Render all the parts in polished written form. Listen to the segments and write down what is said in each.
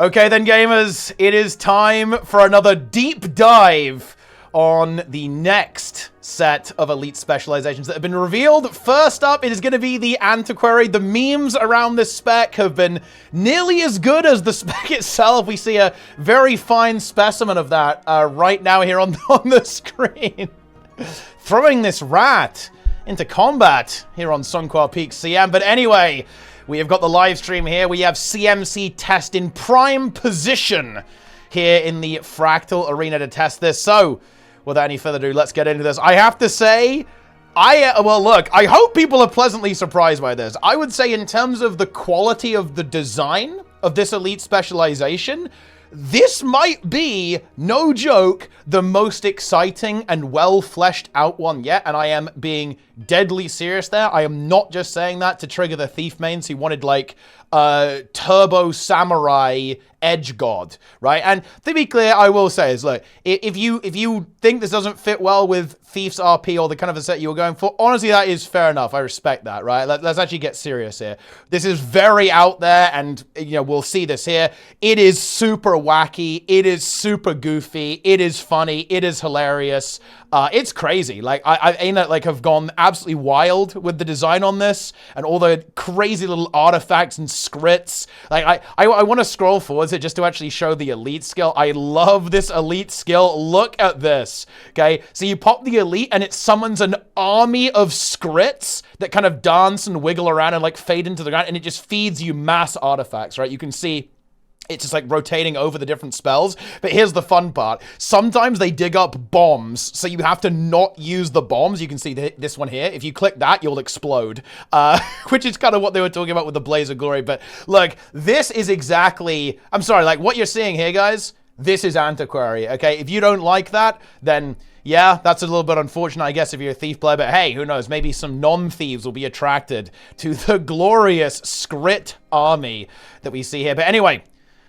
Okay then, gamers, it is time for another deep dive on the next set of elite specializations that have been revealed. First up, it is going to be the Antiquary. The memes around this spec have been nearly as good as the spec itself. We see a very fine specimen of that right now here on the screen. Throwing this rat into combat here on Sunquar Peak CM. But anyway, we have got the live stream here. We have CMC test in prime position here in the Fractal Arena to test this. So, without any further ado, let's get into this. I have to say, well, look, I hope people are pleasantly surprised by this. I would say in terms of the quality of the design of this elite specialization, this might be, no joke, the most exciting and well-fleshed out one yet, and I am being deadly serious there. I am not just saying that to trigger the Thief mains who wanted, like, Turbo Samurai Edge God, right? And to be clear, I will say is, look, if you think this doesn't fit well with Thief's RP or the kind of a set you were going for, honestly, that is fair enough. I respect that, right? Let's actually get serious here. This is very out there, and, you know, we'll see this here. It is super wacky. It is super goofy. It is funny. It is hilarious. It's crazy. Like, Arenanet, like, have gone absolutely wild with the design on this and all the crazy little artifacts and scripts. Like, I want to scroll forwards it just to actually show the elite skill. I love this elite skill. Look at this, okay? So you pop the elite and it summons an army of Skrits that kind of dance and wiggle around and, like, fade into the ground, and it just feeds you mass artifacts, right? You can see it's just like rotating over the different spells. But here's the fun part. Sometimes they dig up bombs, so you have to not use the bombs. You can see this one here. If you click that, you'll explode, which is kind of what they were talking about with the Blaze of Glory. But look, this is exactly, I'm sorry, like what you're seeing here, guys, this is Antiquary, okay? If you don't like that, then yeah, that's a little bit unfortunate, I guess, if you're a Thief player, but hey, who knows? Maybe some non-thieves will be attracted to the glorious Skritt army that we see here. But anyway,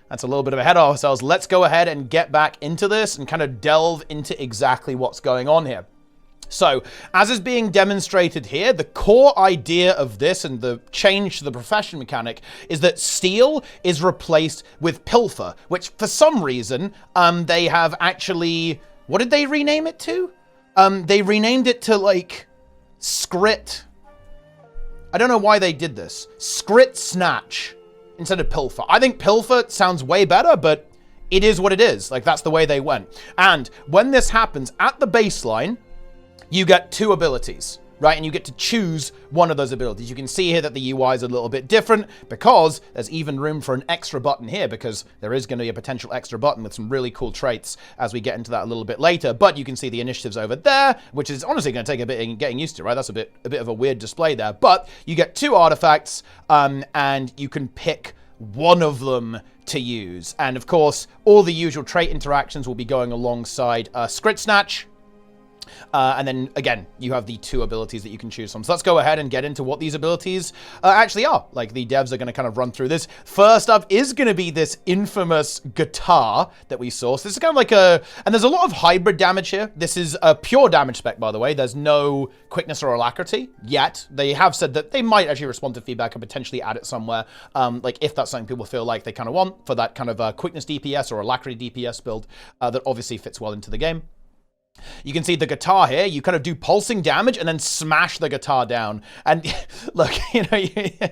that's a little bit of ahead of ourselves. Let's go ahead and get back into this and kind of delve into exactly what's going on here. So, as is being demonstrated here, the core idea of this and the change to the profession mechanic is that Steal is replaced with Pilfer, which for some reason, they have actually, what did they rename it to? They renamed it to, like, Skritt. I don't know why they did this. Skritt Snatch instead of Pilfer. I think Pilfer sounds way better, but it is what it is. Like, that's the way they went. And when this happens, at the baseline, you get two abilities, right? And you get to choose one of those abilities. You can see here that the UI is a little bit different because there's even room for an extra button here, because there is going to be a potential extra button with some really cool traits as we get into that a little bit later. But you can see the initiatives over there, which is honestly going to take a bit of getting used to, right? That's a bit of a weird display there. But you get two artifacts, and you can pick one of them to use. And of course, all the usual trait interactions will be going alongside Skritt Snatch. And then, again, you have the two abilities that you can choose from. So let's go ahead and get into what these abilities actually are. Like, the devs are going to kind of run through this. First up is going to be this infamous guitar that we saw. So this is kind of like and there's a lot of hybrid damage here. This is a pure damage spec, by the way. There's no quickness or alacrity yet. They have said that they might actually respond to feedback and potentially add it somewhere. Like, if that's something people feel like they kind of want for that kind of quickness DPS or alacrity DPS build that obviously fits well into the game. You can see the guitar here. You kind of do pulsing damage and then smash the guitar down. And look, you know,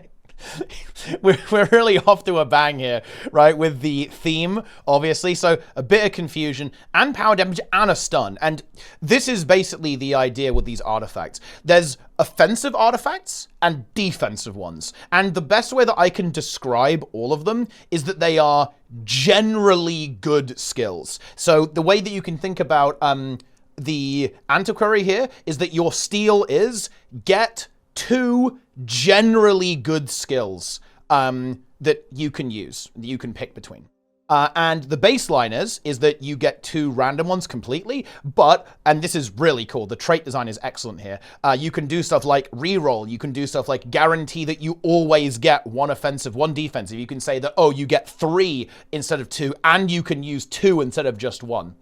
we're really off to a bang here, right? With the theme, obviously. So a bit of confusion and power damage and a stun. And this is basically the idea with these artifacts. There's offensive artifacts and defensive ones. And the best way that I can describe all of them is that they are generally good skills. So the way that you can think about the Antiquary here is that your steal is get two generally good skills that you can use, that you can pick between. And the baseline is that you get two random ones completely, but, and this is really cool, the trait design is excellent here. You can do stuff like reroll, you can do stuff like guarantee that you always get one offensive, one defensive. You can say that, oh, you get 3 instead of 2, and you can use 2 instead of just 1.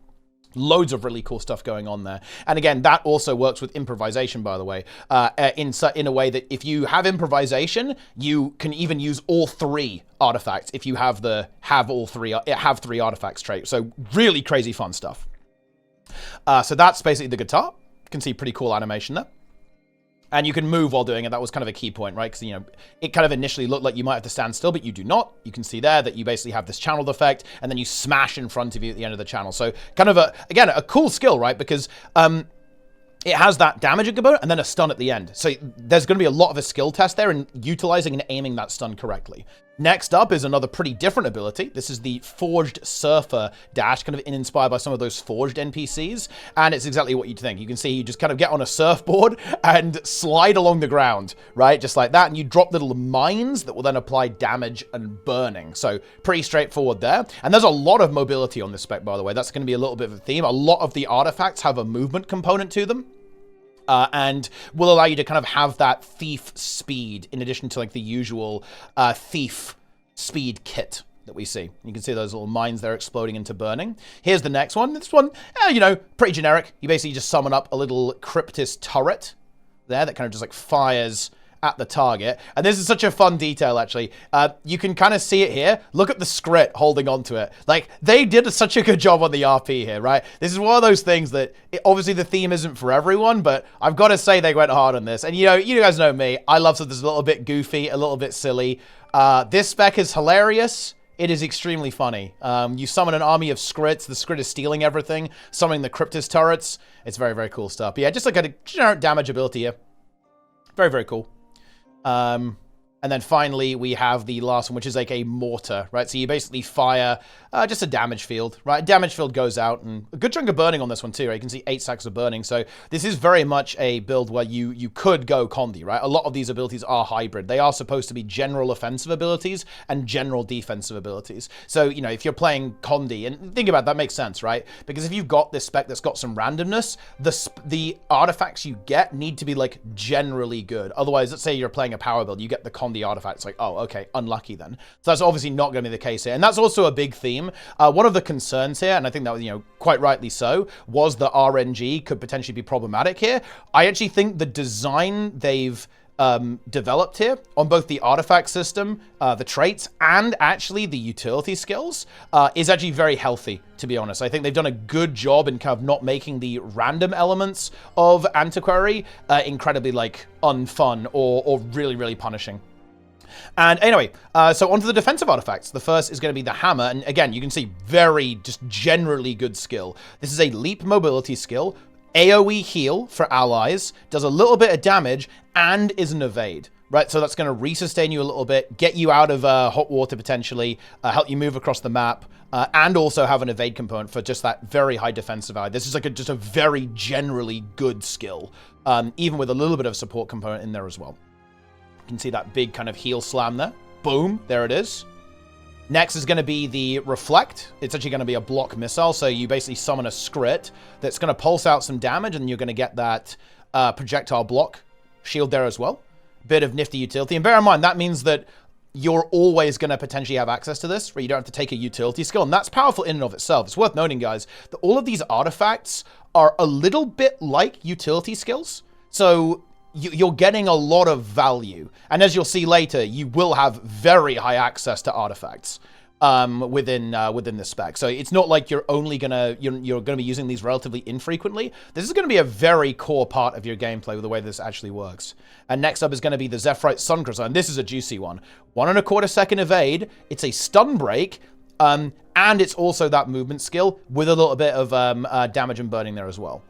Loads of really cool stuff going on there. And again, that also works with improvisation, by the way, in a way that if you have improvisation, you can even use all 3 artifacts if you have have 3 artifacts trait. So really crazy fun stuff. So that's basically the guitar. You can see pretty cool animation there. And you can move while doing it. That was kind of a key point, right? Because, you know, it kind of initially looked like you might have to stand still, but you do not. You can see there that you basically have this channeled effect, and then you smash in front of you at the end of the channel. So kind of, again, a cool skill, right? Because it has that damage component and then a stun at the end. So there's going to be a lot of a skill test there in utilizing and aiming that stun correctly. Next up is another pretty different ability. This is the Forged Surfer dash, kind of inspired by some of those Forged NPCs. And it's exactly what you'd think. You can see you just kind of get on a surfboard and slide along the ground, right? Just like that. And you drop little mines that will then apply damage and burning. So pretty straightforward there. And there's a lot of mobility on this spec, by the way. That's going to be a little bit of a theme. A lot of the artifacts have a movement component to them. And will allow you to kind of have that thief speed in addition to like the usual thief speed kit that we see. You can see those little mines there exploding into burning. Here's the next one. This one, you know, pretty generic. You basically just summon up a little Cryptis turret there that kind of just like fires at the target. And this is such a fun detail, actually. You can kind of see it here. Look at the Skritt holding onto it. Like, they did such a good job on the RP here, right? This is one of those things that, obviously the theme isn't for everyone, but I've got to say they went hard on this. And, you know, you guys know me. I love something that's a little bit goofy, a little bit silly. This spec is hilarious. It is extremely funny. You summon an army of Skrits. The Skritt is stealing everything, summoning the Cryptis turrets. It's very, very cool stuff. But yeah, just like a generic damage ability here. Very, very cool. And then finally, we have the last one, which is like a mortar, right? So you basically fire just a damage field, right? Damage field goes out, and a good chunk of burning on this one too, right? You can see 8 stacks of burning. So this is very much a build where you could go Condi, right? A lot of these abilities are hybrid. They are supposed to be general offensive abilities and general defensive abilities. So, you know, if you're playing Condi, and think about that, makes sense, right? Because if you've got this spec that's got some randomness, the artifacts you get need to be like generally good. Otherwise, let's say you're playing a power build, you get the Condi artifacts, like, oh, okay, unlucky then. So that's obviously not going to be the case here. And that's also a big theme. One of the concerns here, and I think that was, you know, quite rightly so, was the RNG could potentially be problematic here. I actually think the design they've developed here on both the artifact system, the traits, and actually the utility skills is actually very healthy, to be honest. I think they've done a good job in kind of not making the random elements of Antiquary incredibly like unfun or really, really punishing. And anyway, so onto the defensive artifacts. The first is going to be the hammer. And again, you can see very just generally good skill. This is a leap mobility skill. AoE heal for allies, does a little bit of damage, and is an evade, right? So that's going to resustain you a little bit, get you out of hot water potentially, help you move across the map, and also have an evade component for just that very high defensive ally. This is like just a very generally good skill, even with a little bit of support component in there as well. You can see that big kind of heal slam there. Boom, there it is. Next is going to be the Reflect. It's actually going to be a block missile, so you basically summon a Skritt that's going to pulse out some damage, and you're going to get that projectile block shield there as well. Bit of nifty utility. And bear in mind, that means that you're always going to potentially have access to this, where you don't have to take a utility skill, and that's powerful in and of itself. It's worth noting, guys, that all of these artifacts are a little bit like utility skills. So you're getting a lot of value. And as you'll see later, you will have very high access to artifacts within this spec. So it's not like you're gonna be using these relatively infrequently. This is gonna be a very core part of your gameplay with the way this actually works. And next up is gonna be the Zephyrite Suncrusher, and this is a juicy one. 1.25 second evade, it's a stun break, and it's also that movement skill with a little bit of damage and burning there as well.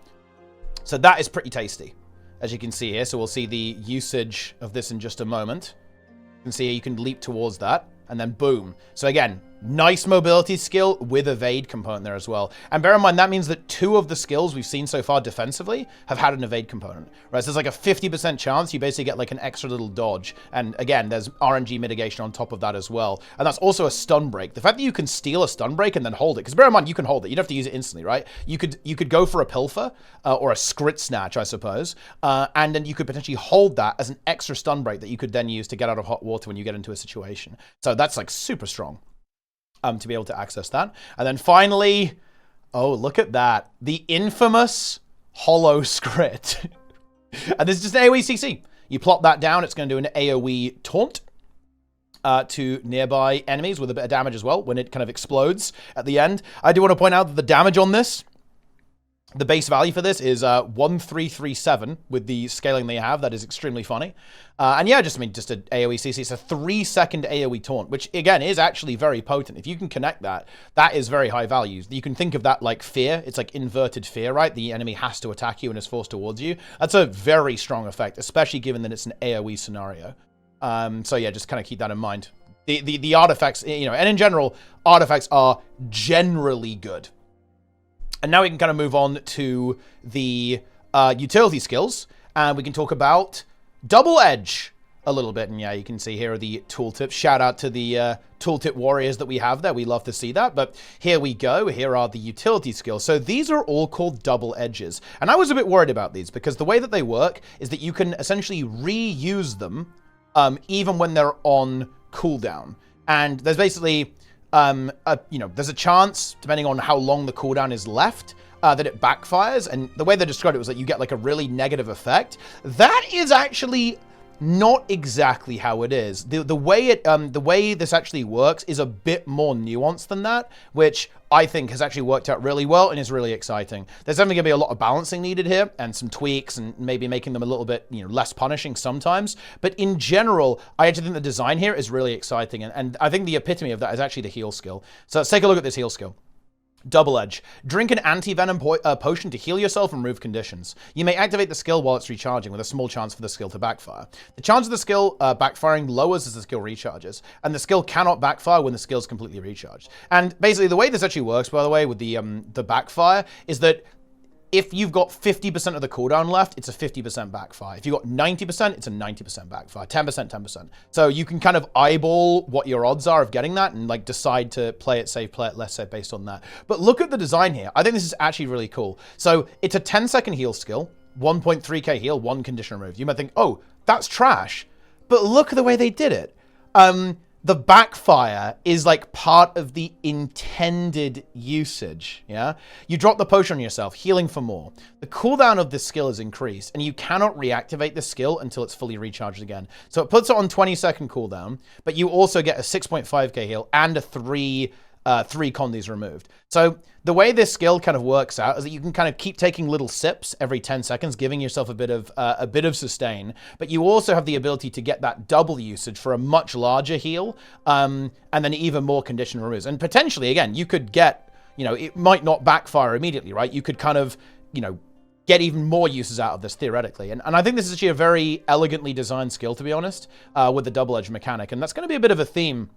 So that is pretty tasty, as you can see here. So we'll see the usage of this in just a moment. You can see here you can leap towards that, and then boom. So again, nice mobility skill with evade component there as well. And bear in mind, that means that 2 of the skills we've seen so far defensively have had an evade component, right? So there's like a 50% chance you basically get like an extra little dodge. And again, there's RNG mitigation on top of that as well. And that's also a stun break. The fact that you can steal a stun break and then hold it, because bear in mind, you can hold it. You don't have to use it instantly, right? You could go for a pilfer or a Skritt snatch, I suppose. And then you could potentially hold that as an extra stun break that you could then use to get out of hot water when you get into a situation. So that's like super strong. To be able to access that. And then finally, Oh, look at that. The infamous Hollow Skritt. And this is just an AoE CC. You plop that down, it's going to do an AoE taunt to nearby enemies with a bit of damage as well when it kind of explodes at the end. I do want to point out that the damage on this, the base value for this is 1337 with the scaling they have. That is extremely funny. And yeah, just an AoE CC. It's a 3-second AoE taunt, which again is actually very potent. If you can connect that, that is very high value. You can think of that like fear. It's like inverted fear, right? The enemy has to attack you and is forced towards you. That's a very strong effect, especially given that it's an AoE scenario. So yeah, just kind of keep that in mind. The artifacts, you know, and in general, artifacts are generally good. And now we can kind of move on to the utility skills, and we can talk about Double Edge a little bit. And yeah, you can see here are the tooltips. Shout out to the tooltip warriors that we have there. We love to see that. But here we go. Here are the utility skills. So these are all called double edges. And I was a bit worried about these because the way that they work is that you can essentially reuse them even when they're on cooldown. And there's basically, there's a chance, depending on how long the cooldown is left, that it backfires. And the way they described it was that you get like a really negative effect. That is actually not exactly how it is. The way this actually works is a bit more nuanced than that, which I think has actually worked out really well and is really exciting. There's definitely gonna be a lot of balancing needed here and some tweaks and maybe making them a little bit, less punishing sometimes. But in general, I actually think the design here is really exciting. And I think the epitome of that is actually the heal skill. So let's take a look at this heal skill. Double Edge. Drink an anti-venom potion to heal yourself and remove conditions. You may activate the skill while it's recharging, with a small chance for the skill to backfire. The chance of the skill backfiring lowers as the skill recharges, and the skill cannot backfire when the skill is completely recharged. And basically, the way this actually works, by the way, with the backfire, is that if you've got 50% of the cooldown left, it's a 50% backfire. If you've got 90%, it's a 90% backfire. 10%, 10%. So you can kind of eyeball what your odds are of getting that and like decide to play it safe, play it less safe based on that. But look at the design here. I think this is actually really cool. So it's a 10-second heal skill, 1.3k heal, 1 condition removed. You might think, oh, that's trash. But look at the way they did it. The backfire is like part of the intended usage, yeah? You drop the potion on yourself, healing for more. The cooldown of this skill is increased, and you cannot reactivate the skill until it's fully recharged again. So it puts it on 20-second cooldown, but you also get a 6.5k heal and a 3 condies removed. So the way this skill kind of works out is that you can kind of keep taking little sips every 10 seconds, giving yourself a bit of sustain, but you also have the ability to get that double usage for a much larger heal, and then even more condition removes. And potentially, again, you could get, it might not backfire immediately, right? You could kind of, get even more uses out of this theoretically. And I think this is actually a very elegantly designed skill, to be honest, with the double edge mechanic. And that's going to be a bit of a theme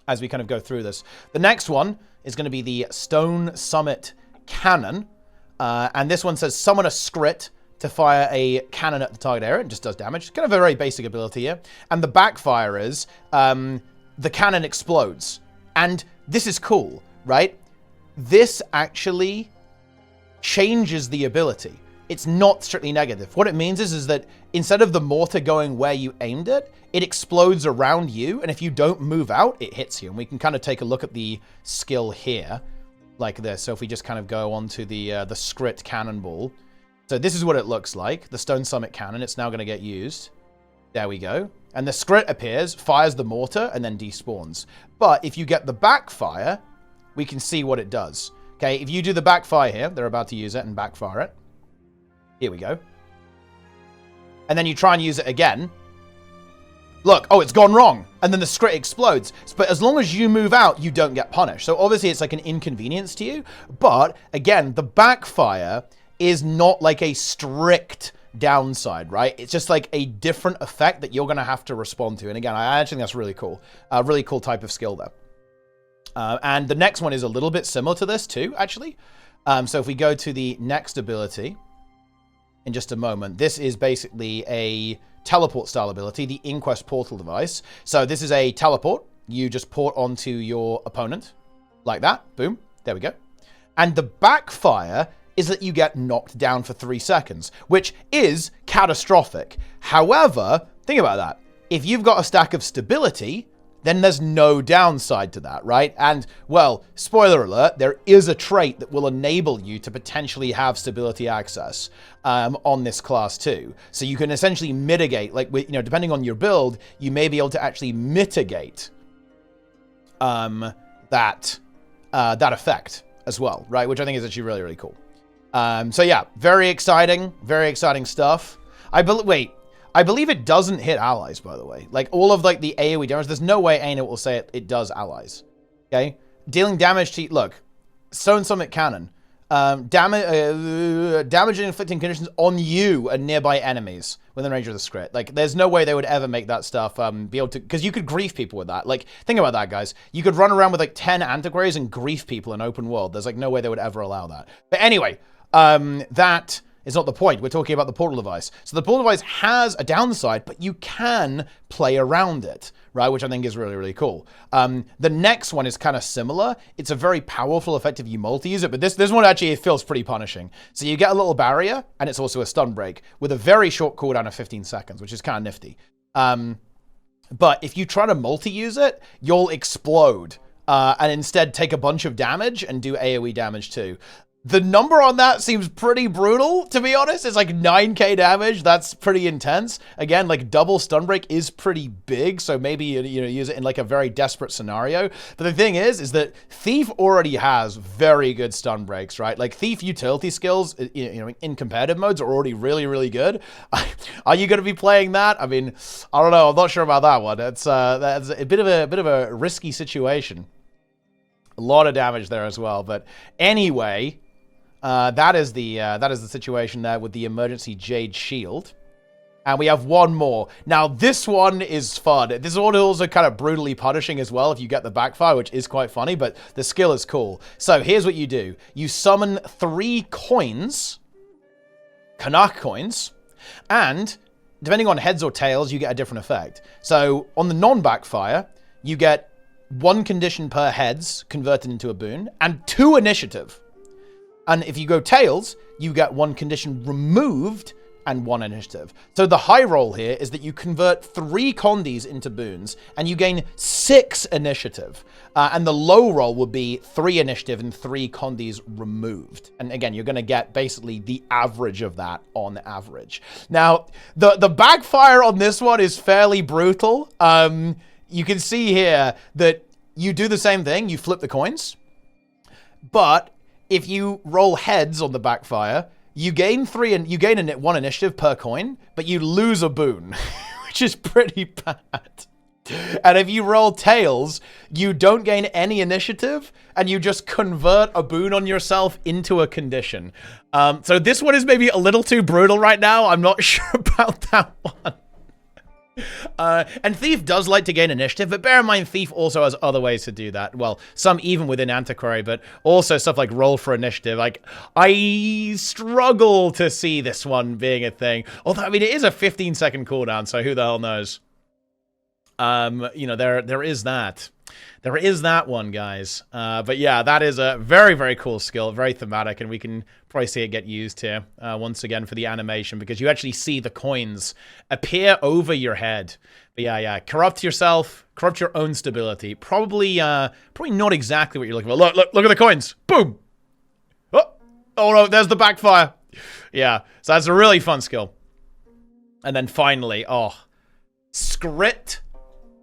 as we kind of go through this. The next one is going to be the Stone Summit Cannon. And this one says, summon a Skritt to fire a cannon at the target area. It just does damage. It's kind of a very basic ability here. And the backfire is, the cannon explodes. And this is cool, right? This actually changes the ability. It's not strictly negative. What it means is that instead of the mortar going where you aimed it, it explodes around you, and if you don't move out, it hits you. And we can kind of take a look at the skill here, like this. So if we just kind of go on to the Skritt Cannonball. So this is what it looks like, the Stone Summit Cannon. It's now going to get used. There we go. And the Skritt appears, fires the mortar, and then despawns. But if you get the backfire, we can see what it does. Okay, if you do the backfire here, they're about to use it and backfire it. Here we go. And then you try and use it again. Look, oh, it's gone wrong. And then the Skritt explodes. But as long as you move out, you don't get punished. So obviously it's like an inconvenience to you. But again, the backfire is not like a strict downside, right? It's just like a different effect that you're going to have to respond to. And again, I actually think that's really cool. A really cool type of skill there. And the next one is a little bit similar to this too, actually. So if we go to the next ability in just a moment, this is basically a teleport style ability, the Inquest Portal device. So this is a teleport. You just port onto your opponent like that. Boom. There we go. And the backfire is that you get knocked down for 3 seconds, which is catastrophic. However, think about that. If you've got a stack of stability then there's no downside to that, right? And, well, spoiler alert, there is a trait that will enable you to potentially have stability access on this class too. So you can essentially mitigate, like, you know, depending on your build, you may be able to actually mitigate that effect as well, right? Which I think is actually really, really cool. So yeah, very exciting stuff. I believe it doesn't hit allies, by the way. Like, all of, like, the AoE damage, there's no way Arenanet will say it does allies. Okay? Dealing damage to... Look. Stone Summit Cannon. Damage and inflicting conditions on you and nearby enemies within range of the Skritt. Like, there's no way they would ever make that stuff be able to... Because you could grief people with that. Like, think about that, guys. You could run around with, like, 10 Antiquaries and grief people in open world. There's, like, no way they would ever allow that. But anyway, that... is not the point. We're talking about the portal device. So the portal device has a downside, but you can play around it, right? Which I think is really, really cool. The next one is kind of similar. It's a very powerful effect if you multi-use it, but this one actually feels pretty punishing. So you get a little barrier, and it's also a stun break with a very short cooldown of 15 seconds, which is kind of nifty. But if you try to multi-use it, you'll explode and instead take a bunch of damage and do AoE damage too. The number on that seems pretty brutal, to be honest. It's like 9k damage. That's pretty intense. Again, like, double stun break is pretty big, so maybe, you know, use it in, like, a very desperate scenario. But the thing is that Thief already has very good stun breaks, right? Like, Thief utility skills, you know, in competitive modes are already really, really good. Are you going to be playing that? I mean, I don't know. I'm not sure about that one. That's a bit of a risky situation. A lot of damage there as well. But anyway... that is the situation there with the emergency Jade Shield. And we have one more. Now, this one is fun. This one is also kind of brutally punishing as well if you get the backfire, which is quite funny, but the skill is cool. So here's what you do. You summon 3 coins, Kanak coins, and depending on heads or tails, you get a different effect. So on the non-backfire, you get 1 condition per heads converted into a boon, and 2 initiative. And if you go tails, you get 1 condition removed and 1 initiative. So the high roll here is that you convert 3 condis into boons, and you gain 6 initiative. And the low roll would be 3 initiative and 3 condis removed. And again, you're going to get basically the average of that on average. Now, the backfire on this one is fairly brutal. You can see here that you do the same thing. You flip the coins. But... if you roll heads on the backfire, you gain 1 initiative per coin, but you lose a boon, which is pretty bad. And if you roll tails, you don't gain any initiative, and you just convert a boon on yourself into a condition. So this one is maybe a little too brutal right now. I'm not sure about that one. And Thief does like to gain initiative, but bear in mind Thief also has other ways to do that. Well, some even within Antiquary, but also stuff like roll for initiative. Like, I struggle to see this one being a thing. Although, I mean, it is a 15-second cooldown, so who the hell knows? You know, there is that. There is that one, guys. But yeah, that is a very, very cool skill, very thematic, and we can probably see it get used here once again for the animation, because you actually see the coins appear over your head. But yeah, corrupt yourself, corrupt your own stability. Probably not exactly what you're looking for. Look at the coins. Boom. Oh no, there's the backfire. Yeah, so that's a really fun skill. And then finally, Skritt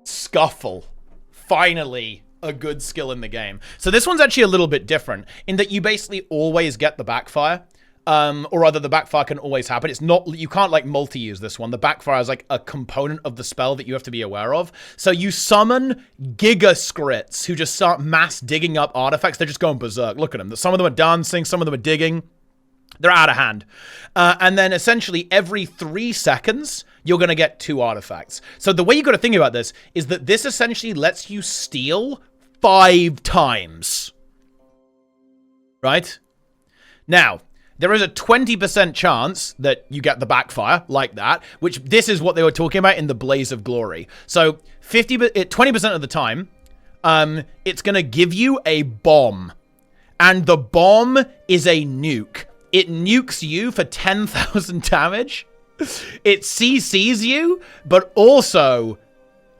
Scuffle. Finally, a good skill in the game. So this one's actually a little bit different in that you basically always get the backfire. Or rather, the backfire can always happen. It's not, you can't like multi-use this one. The backfire is like a component of the spell that you have to be aware of. So you summon Giga Skrits who just start mass digging up artifacts. They're just going berserk. Look at them. Some of them are dancing. Some of them are digging. They're out of hand. And then essentially every 3 seconds, you're going to get 2 artifacts. So the way you got to think about this is that this essentially lets you steal 5 times. Right? Now, there is a 20% chance that you get the backfire like that, which this is what they were talking about in the Blaze of Glory. So 20% of the time, it's going to give you a bomb. And the bomb is a nuke. It nukes you for 10,000 damage. It CCs you, but also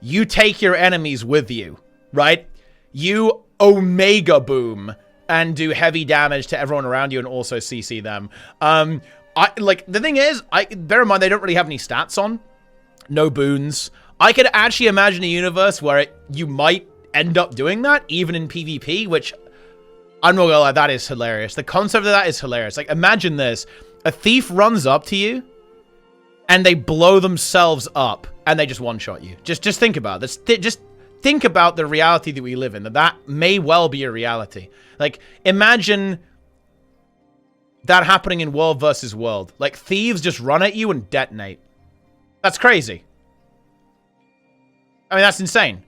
you take your enemies with you, right? You Omega Boom and do heavy damage to everyone around you and also CC them. The thing is, bear in mind, they don't really have any stats on. No boons. I could actually imagine a universe where you might end up doing that, even in PvP, which, I'm not gonna lie, that is hilarious. The concept of that is hilarious. Like, imagine this. A thief runs up to you, and they blow themselves up, and they just one-shot you. Just think about this. Just think about the reality that we live in, that may well be a reality. Like, imagine that happening in World versus World. Like, thieves just run at you and detonate. That's crazy. I mean, that's insane.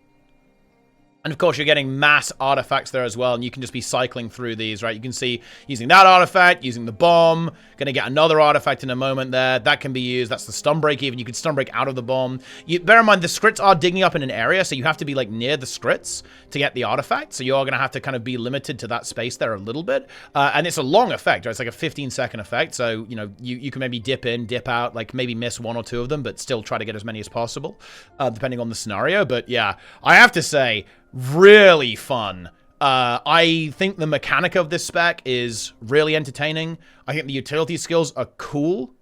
And of course, you're getting mass artifacts there as well, and you can just be cycling through these, right? You can see using that artifact, using the bomb, gonna get another artifact in a moment there. That can be used. That's the stun break even. You can stun break out of the bomb. Bear in mind, the Skrits are digging up in an area, so you have to be, like, near the Skrits to get the artifact. So you're gonna have to kind of be limited to that space there a little bit. And it's a long effect, right? It's like a 15-second effect, so, you know, you can maybe dip in, dip out, like, maybe miss one or two of them, but still try to get as many as possible, depending on the scenario. But, yeah, I have to say, really fun. I think the mechanic of this spec is really entertaining. I think the utility skills are cool.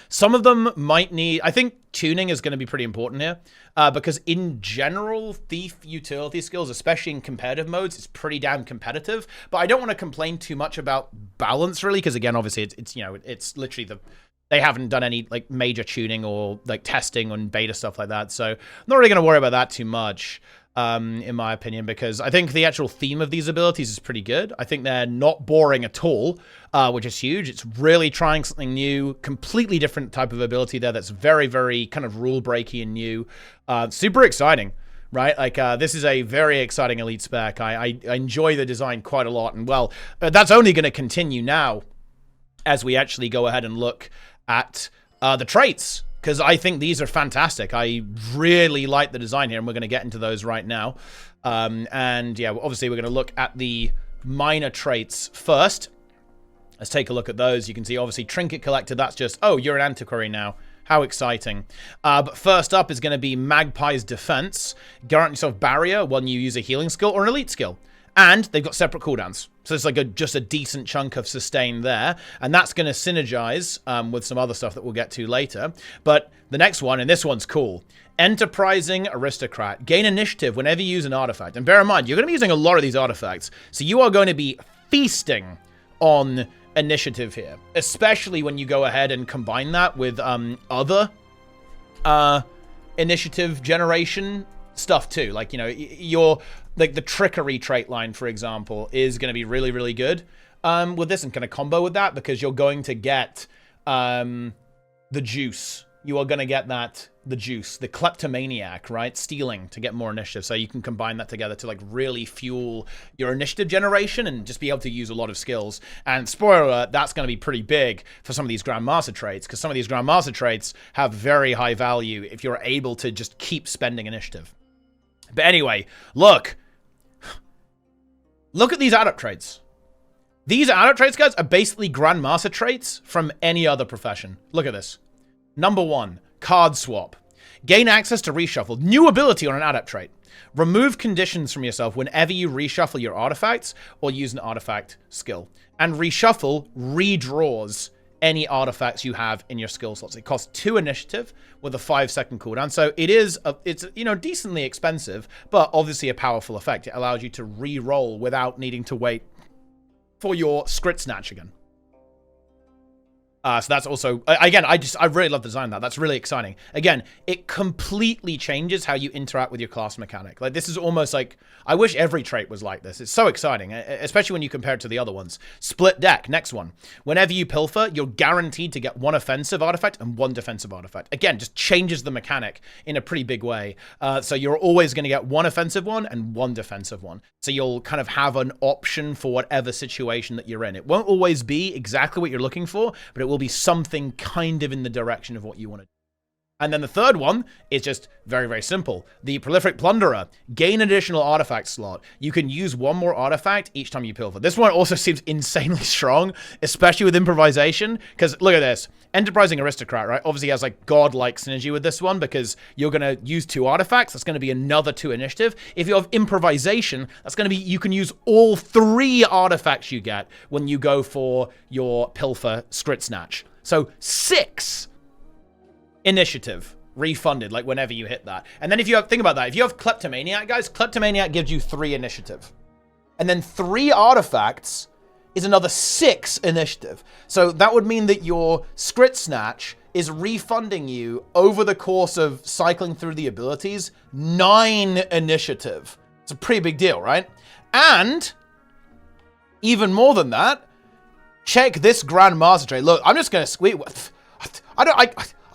Some of them might need... I think tuning is going to be pretty important here. Because in general, Thief utility skills, especially in competitive modes, is pretty damn competitive. But I don't want to complain too much about balance, really. Because again, obviously, it's you know, it's literally the... They haven't done any, like, major tuning or, like, testing on beta stuff like that. So I'm not really going to worry about that too much. In my opinion, because I think the actual theme of these abilities is pretty good. I think they're not boring at all, which is huge. It's really trying something new, completely different type of ability there that's very, very kind of rule-breaky and new. Super exciting, right? Like, this is a very exciting elite spec. I enjoy the design quite a lot, and, well, that's only going to continue now as we actually go ahead and look at the traits, because I think these are fantastic. I really like the design here, and we're going to get into those right now. And yeah, obviously we're going to look at the minor traits first. Let's take a look at those. You can see, obviously, Trinket Collector, that's just, oh, you're an Antiquary now. How exciting. But first up is going to be Magpie's Defense. Grant yourself Barrier when you use a healing skill or an elite skill. And they've got separate cooldowns. So it's like just a decent chunk of sustain there. And that's going to synergize with some other stuff that we'll get to later. But the next one, and this one's cool. Enterprising Aristocrat. Gain initiative whenever you use an artifact. And bear in mind, you're going to be using a lot of these artifacts. So you are going to be feasting on initiative here. Especially when you go ahead and combine that with other initiative generation stuff too. Like, you know, your... Like, the Trickery trait line, for example, is going to be really, really good with this and kind of combo with that, because you're going to get the juice. You are going to get the juice, the kleptomaniac, right? Stealing to get more initiative. So you can combine that together to, like, really fuel your initiative generation and just be able to use a lot of skills. And spoiler alert, that's going to be pretty big for some of these Grandmaster traits, because some of these Grandmaster traits have very high value if you're able to just keep spending initiative. But anyway, look at these adept traits. These adept traits, guys, are basically Grandmaster traits from any other profession. Look at this. Number 1, card swap. Gain access to reshuffle. New ability on an adept trait. Remove conditions from yourself whenever you reshuffle your artifacts or use an artifact skill. And reshuffle redraws any artifacts you have in your skill slots. It costs 2 initiative with a 5-second cooldown. So it's, you know, decently expensive, but obviously a powerful effect. It allows you to re-roll without needing to wait for your Skritt snatch again. So that's also, again, I really love the design of that. That's really exciting. Again, it completely changes how you interact with your class mechanic. Like, this is almost like, I wish every trait was like this. It's so exciting, especially when you compare it to the other ones. Split deck, next one. Whenever you pilfer, you're guaranteed to get 1 offensive artifact and 1 defensive artifact. Again, just changes the mechanic in a pretty big way. So you're always going to get 1 offensive one and 1 defensive one. So you'll kind of have an option for whatever situation that you're in. It won't always be exactly what you're looking for, but it will be something kind of in the direction of what you want to do. And then the third one is just very, very simple. The Prolific Plunderer. Gain additional artifact slot. You can use one more artifact each time you pilfer. This one also seems insanely strong, especially with improvisation. Because look at this. Enterprising Aristocrat, right? Obviously has like godlike synergy with this one because you're going to use 2 artifacts. That's going to be another 2 initiative. If you have improvisation, that's going to be, you can use all 3 artifacts you get when you go for your pilfer Skritt snatch. So 6 initiative refunded, like whenever you hit that. And then if you have, think about that, if you have Kleptomaniac, guys, Kleptomaniac gives you 3 initiative. And then 3 artifacts is another 6 initiative. So that would mean that your Skritt snatch is refunding you over the course of cycling through the abilities 9 initiative. It's a pretty big deal, right? And even more than that, check this Grandmaster trait. Look, I'm just gonna squeeze.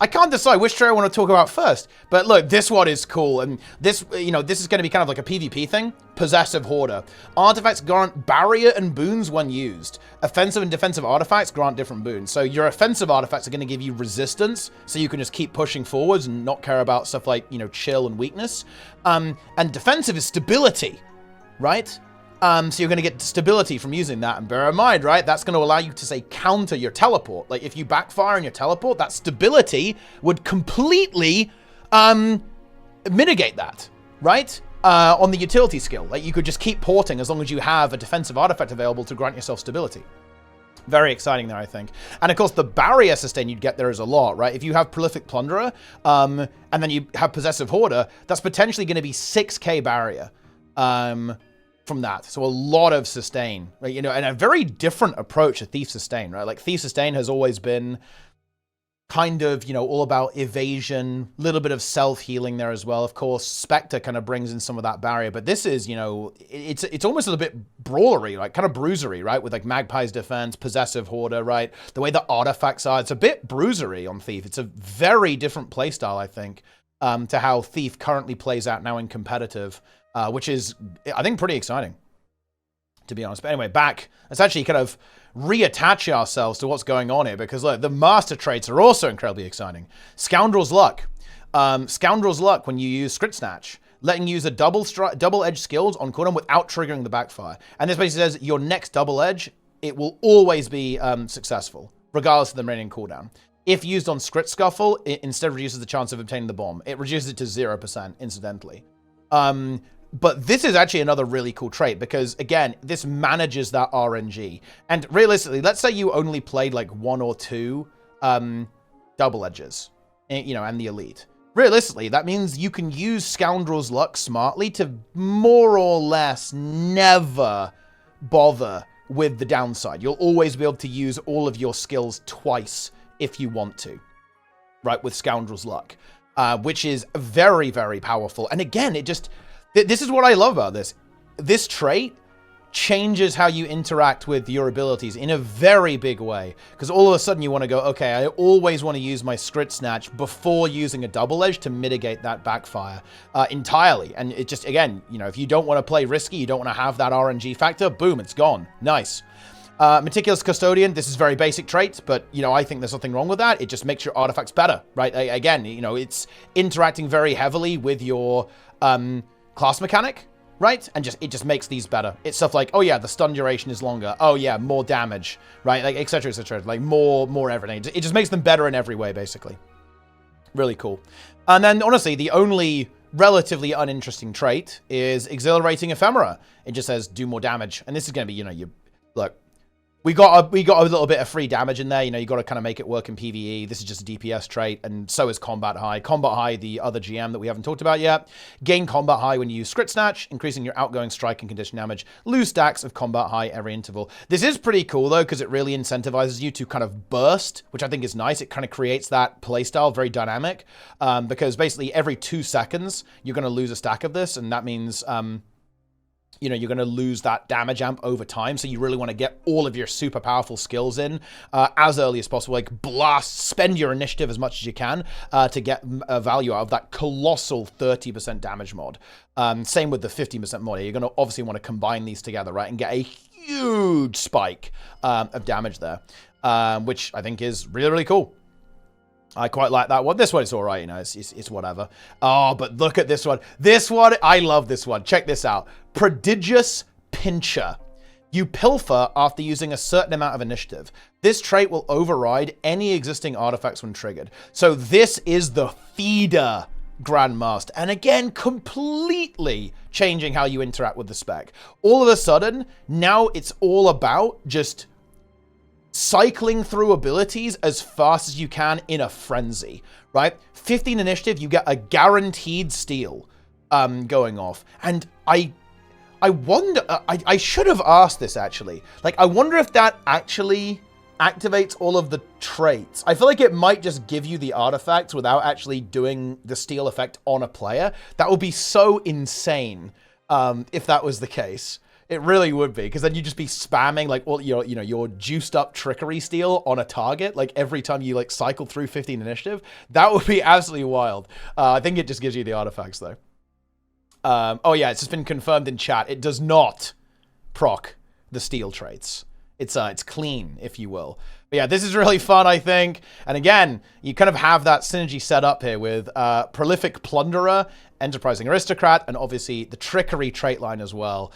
I can't decide which trait I want to talk about first, but look, this one is cool, and this, you know, this is going to be kind of like a PvP thing. Possessive Hoarder. Artifacts grant barrier and boons when used. Offensive and defensive artifacts grant different boons. So your offensive artifacts are going to give you resistance, so you can just keep pushing forwards and not care about stuff like, you know, chill and weakness. And defensive is stability, right? So you're going to get stability from using that. And bear in mind, right, that's going to allow you to, say, counter your teleport. Like, if you backfire on your teleport, that stability would completely mitigate that, right? On the utility skill. Like, you could just keep porting as long as you have a defensive artifact available to grant yourself stability. Very exciting there, I think. And, of course, the barrier sustain you'd get there is a lot, right? If you have Prolific Plunderer, and then you have Possessive Hoarder, that's potentially going to be 6k barrier. From that. So a lot of sustain, right? You know, and a very different approach to Thief Sustain, right? Like Thief Sustain has always been kind of, you know, all about evasion, a little bit of self-healing there as well. Of course, Spectre kind of brings in some of that barrier, but this is, you know, it's almost a little bit brawlery, like kind of bruisery, right? With like Magpie's Defense, Possessive Hoarder, right? The way the artifacts are, it's a bit bruisery on Thief. It's a very different playstyle, I think, to how Thief currently plays out now in competitive. Which is, I think, pretty exciting, to be honest. But anyway, back. Let's actually kind of reattach ourselves to what's going on here, because look, the master traits are also incredibly exciting. Scoundrel's Luck. Scoundrel's Luck when you use Skritt Snatch, letting you use a double-edged skills on cooldown without triggering the backfire. And this basically says your next double edge, it will always be successful, regardless of the remaining cooldown. If used on Skritt Scuffle, it instead reduces the chance of obtaining the bomb. It reduces it to 0%, incidentally. But this is actually another really cool trait because, again, this manages that RNG. And realistically, let's say you only played like 1 or 2 double edges, you know, and the elite. Realistically, that means you can use Scoundrel's Luck smartly to more or less never bother with the downside. You'll always be able to use all of your skills twice if you want to, right, with Scoundrel's Luck, which is very, very powerful. And again, it just... This is what I love about this. This trait changes how you interact with your abilities in a very big way. Because all of a sudden you want to go, okay, I always want to use my Skritt Snatch before using a double edge to mitigate that backfire entirely. And it just, again, you know, if you don't want to play risky, you don't want to have that RNG factor, boom, it's gone. Nice. Meticulous Custodian, this is very basic trait, but, you know, I think there's nothing wrong with that. It just makes your artifacts better, right? Again, you know, it's interacting very heavily with your... class mechanic, right? And it just makes these better. It's stuff like, oh yeah, the stun duration is longer. Oh yeah, more damage, right? Like, etc., etc. Like, more everything. It just makes them better in every way, basically. Really cool. And then, honestly, the only relatively uninteresting trait is Exhilarating Ephemera. It just says, do more damage. And this is going to be, you know, look, we got a little bit of free damage in there. You know, you got to kind of make it work in PvE. This is just a DPS trait, and so is Combat High. Combat High, the other GM that we haven't talked about yet. Gain Combat High when you use Skritt Snatch, increasing your outgoing strike and condition damage. Lose stacks of Combat High every interval. This is pretty cool, though, because it really incentivizes you to kind of burst, which I think is nice. It kind of creates that playstyle very dynamic, because basically every 2 seconds, you're going to lose a stack of this, and that means... you know, you're going to lose that damage amp over time. So you really want to get all of your super powerful skills in as early as possible. Like blast, spend your initiative as much as you can to get value out of that colossal 30% damage mod. Same with the 15% mod. You're going to obviously want to combine these together, right? And get a huge spike of damage there, which I think is really, really cool. I quite like that one. This one is all right, you know, it's whatever. Oh, but look at this one. This one, I love this one. Check this out. Prodigious Pincher. You pilfer after using a certain amount of initiative. This trait will override any existing artifacts when triggered. So this is the feeder Grandmaster. And again, completely changing how you interact with the spec. All of a sudden, now it's all about just cycling through abilities as fast as you can in a frenzy, right? 15 initiative, you get a guaranteed steal going off. And I wonder, I should have asked this actually. Like, I wonder if that actually activates all of the traits. I feel like it might just give you the artifacts without actually doing the steal effect on a player. That would be so insane if that was the case. It really would be, because then you'd just be spamming like all your juiced up trickery steal on a target like every time you like cycle through 15 initiative. That would be absolutely wild. I think it just gives you the artifacts though. Oh yeah, it's just been confirmed in chat. It does not proc the steal traits. It's clean, if you will. But yeah, this is really fun, I think. And again, you kind of have that synergy set up here with Prolific Plunderer, Enterprising Aristocrat, and obviously the Trickery trait line as well,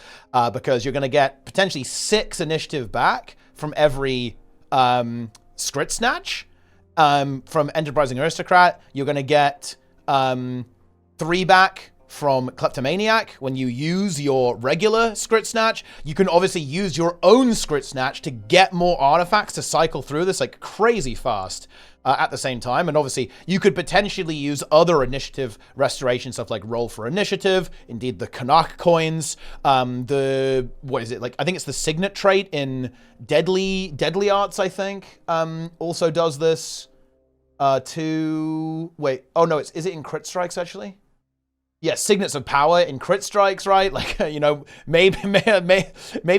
because you're going to get potentially 6 initiative back from every Skritt Snatch. From Enterprising Aristocrat, you're going to get 3 back from Kleptomaniac. When you use your regular Skritt Snatch, you can obviously use your own Skritt Snatch to get more artifacts to cycle through this like crazy fast at the same time. And obviously you could potentially use other initiative restoration stuff like Roll for Initiative, indeed the Canuck coins, what is it, like I think it's the Signet trait in Deadly Arts, I think, also does this is it in Crit Strikes actually? Yeah, Signets of Power in Crit Strikes, right? Like, you know, maybe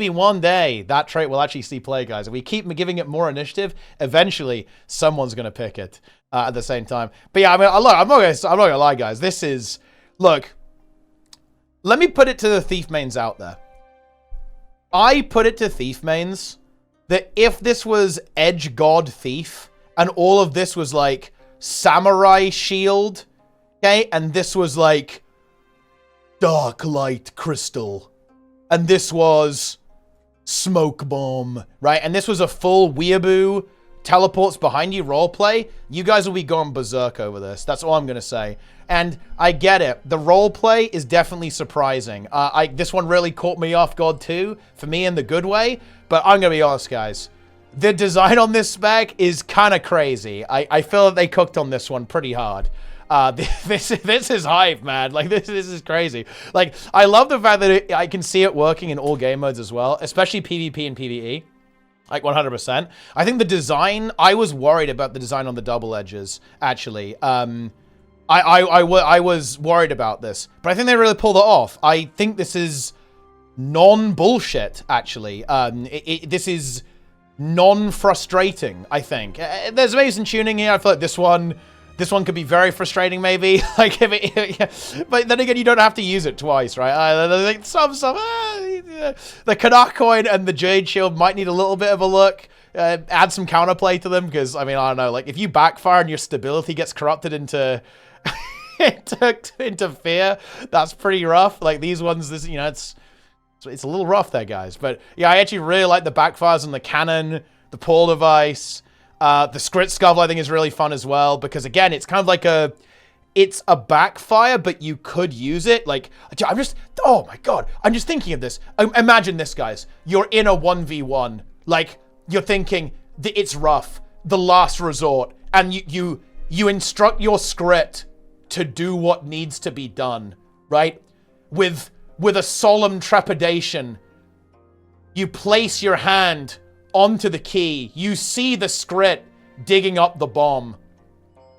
one day that trait will actually see play, guys. If we keep giving it more initiative, eventually someone's going to pick it at the same time. But yeah, I mean, look, I'm not gonna lie, guys. This is, look, let me put it to the Thief mains out there. I put it to Thief mains that if this was Edge God Thief and all of this was like Samurai Shield, okay, and this was like Dark Light Crystal, and this was Smoke Bomb, right? And this was a full weeaboo teleports behind you roleplay, you guys will be going berserk over this. That's all I'm going to say. And I get it. The roleplay is definitely surprising. This one really caught me off guard too, for me in the good way. But I'm going to be honest, guys. The design on this spec is kind of crazy. I feel that they cooked on this one pretty hard. This is hype, man. Like, this is crazy. Like, I love the fact that I can see it working in all game modes as well, especially PvP and PvE. Like, 100%. I think the design, I was worried about the design on the double edges, actually. I was worried about this, but I think they really pulled it off. I think this is non-bullshit, actually. This is non-frustrating, I think. There's amazing tuning here. I feel like this one could be very frustrating, maybe. Like, but then again, you don't have to use it twice, right? Like some the Canuck coin and the Jade Shield might need a little bit of a look. Add some counterplay to them, because I mean, I don't know. Like, if you backfire and your stability gets corrupted into into fear, that's pretty rough. Like these ones, it's a little rough there, guys. But yeah, I actually really like the backfires on the cannon, the pull device. The Skritt Scuffle, I think, is really fun as well, because again, it's kind of like it's a backfire, but you could use it. Like, oh my god, I'm just thinking of this. Imagine this, guys. You're in a 1v1. Like, you're thinking, it's rough, the last resort, and you instruct your Skritt to do what needs to be done, right? With a solemn trepidation, you place your hand onto the key. You see the Skritt digging up the bomb.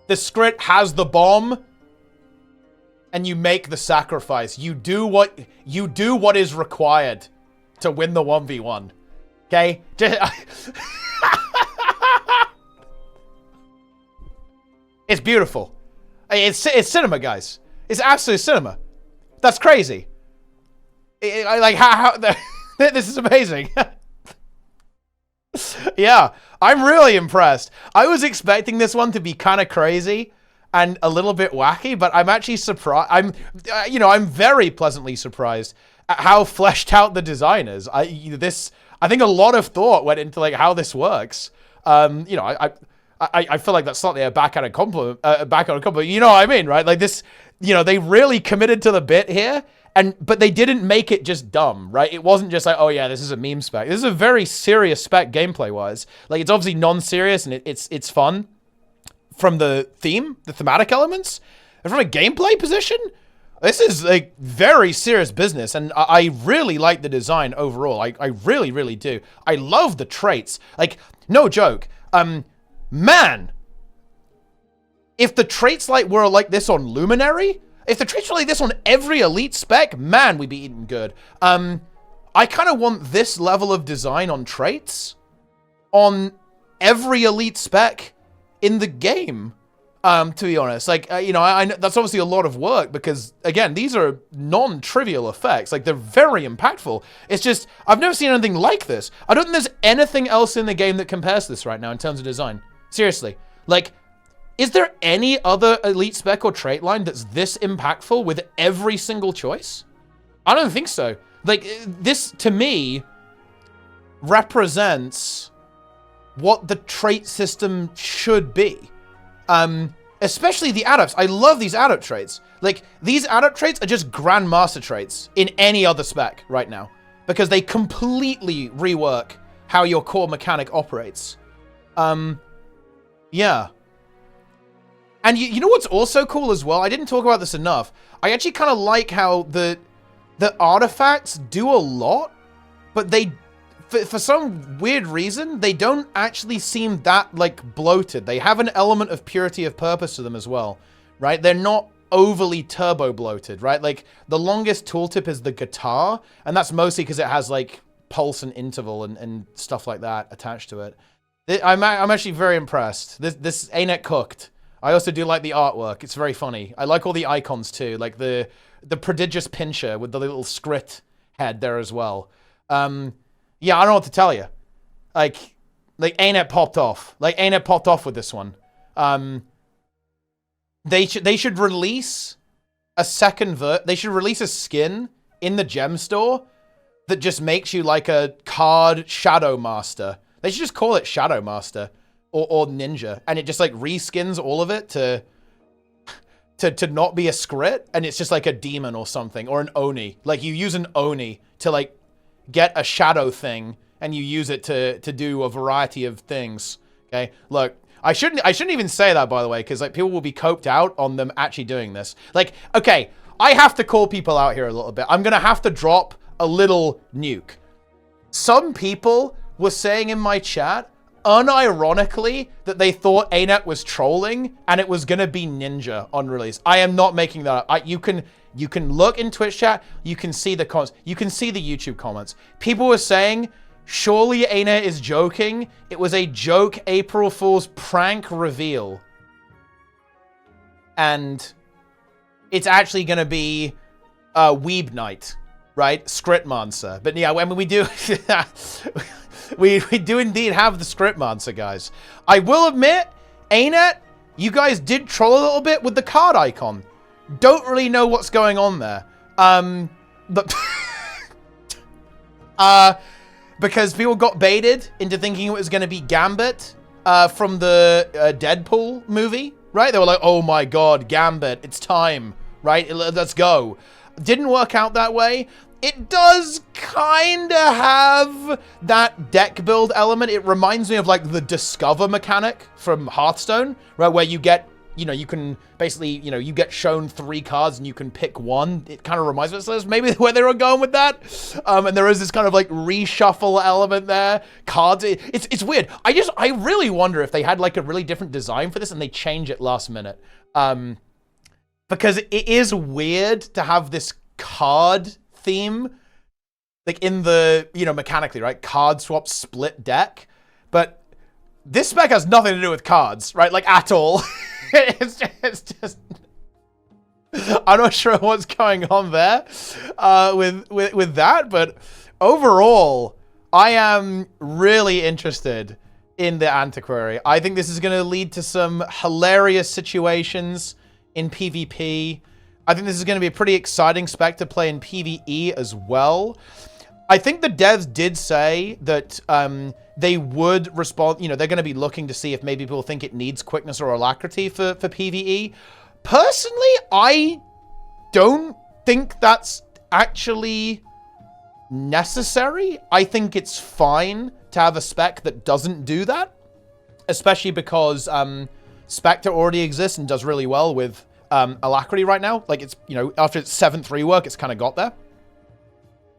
The Skritt has the bomb, and you make the sacrifice. You do what is required to win the 1v1. Okay? It's beautiful. It's cinema, guys. It's absolute cinema. That's crazy. Like how this is amazing. Yeah, I'm really impressed. I was expecting this one to be kind of crazy and a little bit wacky, but I'm actually surprised. I'm very pleasantly surprised at how fleshed out the design is. I think a lot of thought went into like how this works. I feel like that's slightly a backhanded compliment. You know what I mean, right? Like this, they really committed to the bit here. But they didn't make it just dumb, right? It wasn't just like, oh yeah, this is a meme spec. This is a very serious spec gameplay-wise. Like, it's obviously non-serious and it's fun from the thematic elements. And from a gameplay position, this is like very serious business. And I really like the design overall. I really, really do. I love the traits. Like, no joke. Man, if the traits were like this on Luminary, if the traits were like this on every elite spec, man, we'd be eating good. I kind of want this level of design on traits on every elite spec in the game, to be honest. Like, I know that's obviously a lot of work because, again, these are non-trivial effects. Like, they're very impactful. It's just, I've never seen anything like this. I don't think there's anything else in the game that compares to this right now in terms of design. Seriously. Like, is there any other elite spec or trait line that's this impactful with every single choice? I don't think so. Like, this, to me, represents what the trait system should be. Especially the adapts. I love these adapt traits. Like, these adapt traits are just grandmaster traits in any other spec right now. Because they completely rework how your core mechanic operates. Yeah. And you know what's also cool as well? I didn't talk about this enough. I actually kind of like how the artifacts do a lot, but they, for some weird reason, they don't actually seem that, like, bloated. They have an element of purity of purpose to them as well, right? They're not overly turbo bloated, right? Like, the longest tooltip is the guitar, and that's mostly because it has, like, pulse and interval and stuff like that attached to it. I'm actually very impressed. This Arenanet cooked. I also do like the artwork. It's very funny. I like all the icons too, like the prodigious pincher with the little Skritt head there as well. Yeah, I don't know what to tell you. Like Arenanet popped off. Like Arenanet popped off with this one. They should release a they should release a skin in the gem store that just makes you like a card Shadow Master. They should just call it Shadow Master. Or ninja, and it just like reskins all of it to not be a Skritt, and it's just like a demon or something, or an Oni. Like you use an Oni to like get a shadow thing, and you use it to do a variety of things. Okay, look, I shouldn't even say that, by the way, because like people will be coped out on them actually doing this. Like, okay, I have to call people out here a little bit. I'm gonna have to drop a little nuke. Some people were saying in my chat, unironically, that they thought Arenanet was trolling and it was gonna be Ninja on release. I am not making that up. You can look in Twitch chat, you can see the comments, you can see the YouTube comments. People were saying, surely Arenanet is joking. It was a joke April Fool's prank reveal. And it's actually gonna be Weeb Night, right? Skritt Monster. But yeah, when we do we do indeed have the Skritt Monster, guys. I will admit, Arenanet, you guys did troll a little bit with the card icon. Don't really know what's going on there. But because people got baited into thinking it was going to be Gambit from the Deadpool movie, right? They were like, oh my god, Gambit, it's time, right? Let's go. Didn't work out that way. It does kind of have that deck build element. It reminds me of like the Discover mechanic from Hearthstone, right? Where you get, you can basically, you get shown 3 cards and you can pick one. It kind of reminds me of this, maybe where they were going with that. And there is this kind of like reshuffle element there. Cards, it's weird. I really wonder if they had like a really different design for this and they change it last minute. Because it is weird to have this card theme, like in the, mechanically, right? Card swap split deck. But this spec has nothing to do with cards, right? Like at all. it's just I'm not sure what's going on there with that, but overall, I am really interested in the Antiquary. I think this is going to lead to some hilarious situations in PvP. I think this is going to be a pretty exciting spec to play in PvE as well. I think the devs did say that they would respond, you know, they're going to be looking to see if maybe people think it needs quickness or alacrity for PvE. Personally, I don't think that's actually necessary. I think it's fine to have a spec that doesn't do that, especially because Spectre already exists and does really well with alacrity right now. Like, it's, you know, after its 7th rework, it's kind of got there,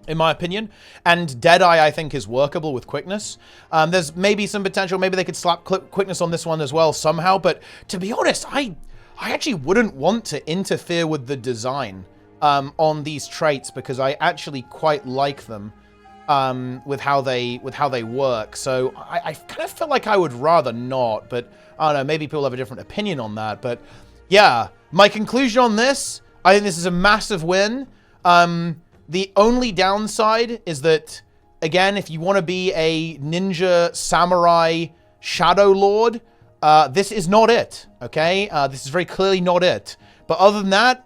in my opinion. And Deadeye, I think, is workable with quickness. There's maybe some potential. Maybe they could slap quickness on this one as well somehow. But to be honest, I actually wouldn't want to interfere with the design on these traits, because I actually quite like them with how they work. So I kind of feel like I would rather not. But I don't know. Maybe people have a different opinion on that. But yeah, my conclusion on this, I think this is a massive win. The only downside is that, again, if you want to be a ninja, samurai, shadow lord, this is not it, okay? This is very clearly not it. But other than that,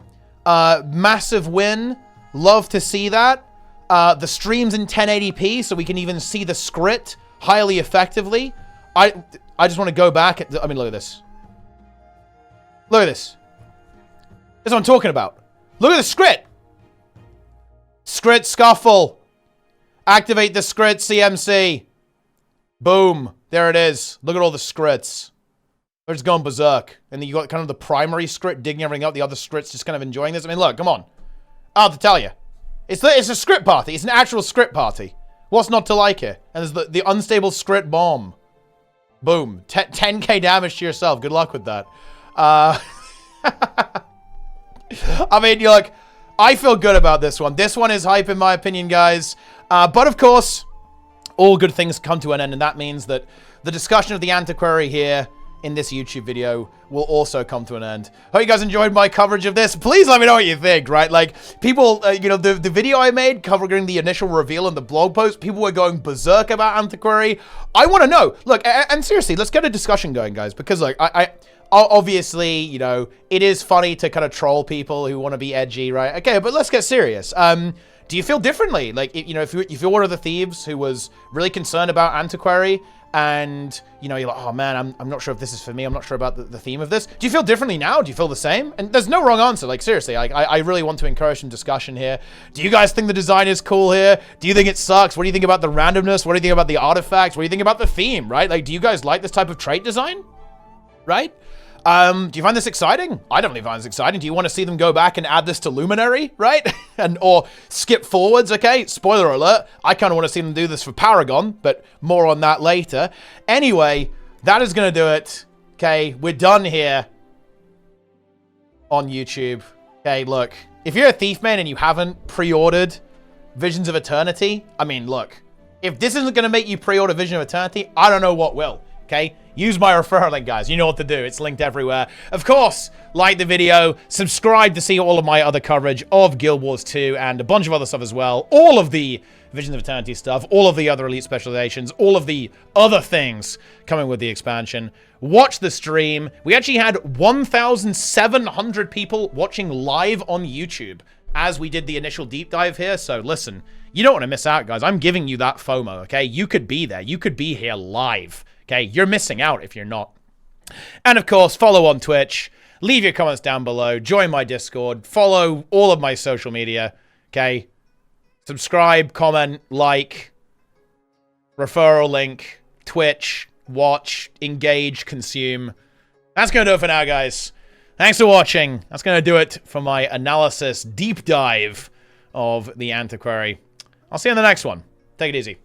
massive win. Love to see that. The stream's in 1080p, so we can even see the Skritt highly effectively. I just want to go back. I mean, look at this. Look at this. This is what I'm talking about. Look at the Skritt. Skritt Scuffle. Activate the Skritt CMC. Boom. There it is. Look at all the Skrits. They're just going berserk. And then you got kind of the primary Skritt digging everything out. The other Skrits just kind of enjoying this. I mean, look, come on. I have to tell you. It's a Skritt party. It's an actual Skritt party. What's not to like here? And there's the unstable Skritt bomb. Boom. 10k damage to yourself. Good luck with that. I mean, you're like, I feel good about this one. This one is hype in my opinion, guys. But of course, all good things come to an end, and that means that the discussion of the Antiquary here in this YouTube video will also come to an end. Hope you guys enjoyed my coverage of this. Please let me know what you think, right? Like, people, you know, the video I made covering the initial reveal in the blog post, people were going berserk about Antiquary. I want to know. Look, and seriously, let's get a discussion going, guys, because, like, obviously, you know, it is funny to kind of troll people who want to be edgy, right? Okay, but let's get serious. Do you feel differently? Like, you know, if you're one of the thieves who was really concerned about Antiquary, and, you know, you're like, oh man, I'm not sure if this is for me. I'm not sure about the theme of this. Do you feel differently now? Do you feel the same? And there's no wrong answer. Like, seriously, I really want to encourage some discussion here. Do you guys think the design is cool here? Do you think it sucks? What do you think about the randomness? What do you think about the artifacts? What do you think about the theme, right? Like, do you guys like this type of trait design? Right? Do you find this exciting? I definitely find this exciting. Do you want to see them go back and add this to Luminary, right? or skip forwards, okay? Spoiler alert. I kind of want to see them do this for Paragon, but more on that later. Anyway, that is going to do it. Okay, we're done here on YouTube. Okay, look. If you're a thief man and you haven't pre-ordered Visions of Eternity, I mean, look. If this isn't going to make you pre-order Vision of Eternity, I don't know what will. Okay, use my referral link, guys. You know what to do. It's linked everywhere. Of course, like the video, subscribe to see all of my other coverage of Guild Wars 2 and a bunch of other stuff as well. All of the Visions of Eternity stuff, all of the other Elite Specializations, all of the other things coming with the expansion. Watch the stream. We actually had 1,700 people watching live on YouTube as we did the initial deep dive here. So listen, you don't want to miss out, guys. I'm giving you that FOMO, okay? You could be there. You could be here live. Okay, you're missing out if you're not. And of course, follow on Twitch. Leave your comments down below. Join my Discord. Follow all of my social media. Okay? Subscribe, comment, like, referral link, Twitch, watch, engage, consume. That's going to do it for now, guys. Thanks for watching. That's going to do it for my analysis, deep dive of the Antiquary. I'll see you in the next one. Take it easy.